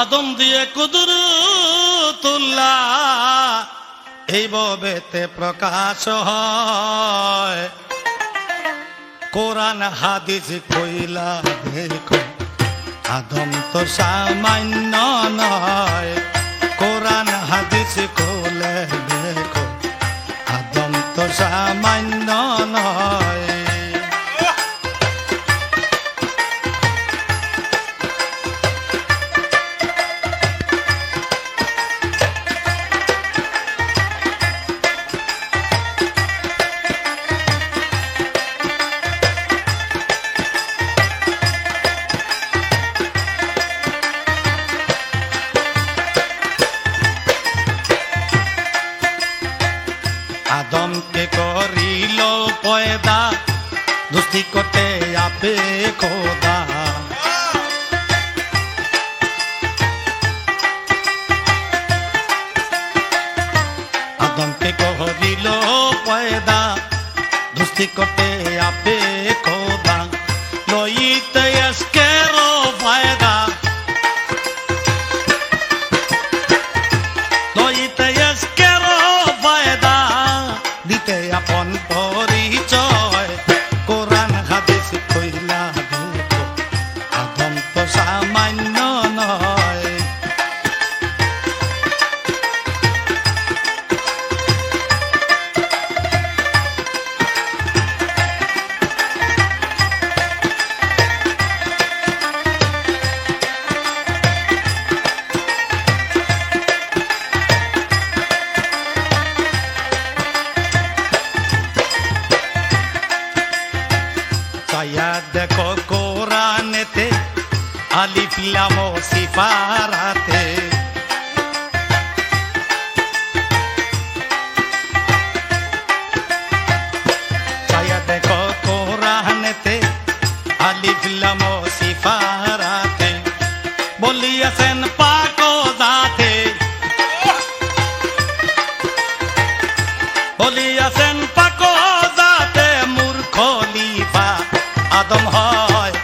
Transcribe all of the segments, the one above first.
আদম দিয়ে কুদরতুল্লাহ এই ভবেতে প্রকাশ হয়। কোরআন হাদিস কইলা দেখো আদম তো সামান্য নয়। কোরআন হাদিস কোলে দেখো আদম তো সামান্য নয়। আদমকে করিল পয়দা দুস্তি করতে আপে খোদা। আদমকে করিল পয়দা দুস্তি করতে আপে খোদা। লইতে আজকের ফায়দা লইতে আজকের ফায়দা দিতে আপন পরিচয়। কোরআন হাদিস কইলা দেখো আদম তো সামান্য নয়। দেখো কোরআনেতে আলিফ লাম ও সিফারাতে ছায়া দেখো কোরআনেতে আলিফ লাম ও সিফারাতে বলিয়াছেন পাক জাতে বলিয়াছেন পাক জাতে মূর্খ খলিফা আদম হয়।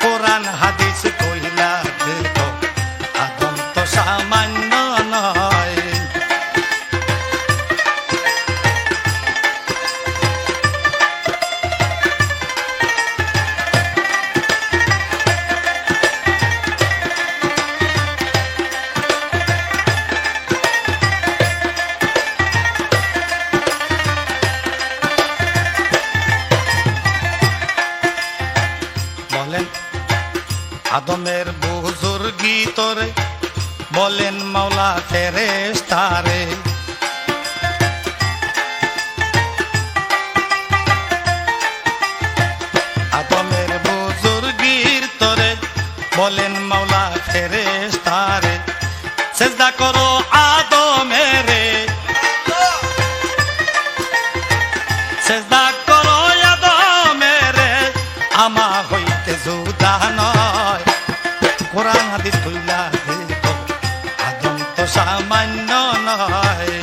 কোরআন হাদিস কইলা দেখো আদম তো সামান্য নয়। আদমের বুজুর্গি তোরে বলেন মাওলা ফেরেশতারে। আদমের বুজুর্গির তোরে বলেন মাওলা ফেরেশতারে। সিজদা করো আদমেরে সিজদা করো আদমেরে আমা হইতে জুদা নয়। কোরআন হাদিস কইলা দেখো আদম তো সামান্য নয়।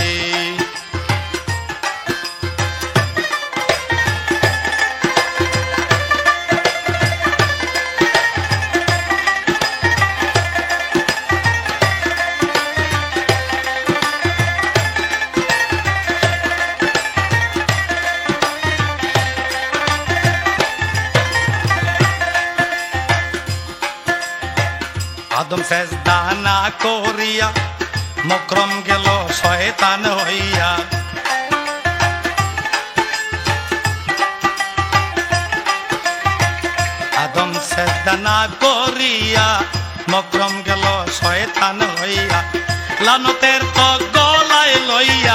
আদম সেজদা না করিয়া মকরম গেল শয়তান হইয়া। আদম সেজদা না করিয়া মকরম গেল শয়তান হইয়া। লানতের তো গলায় লইয়া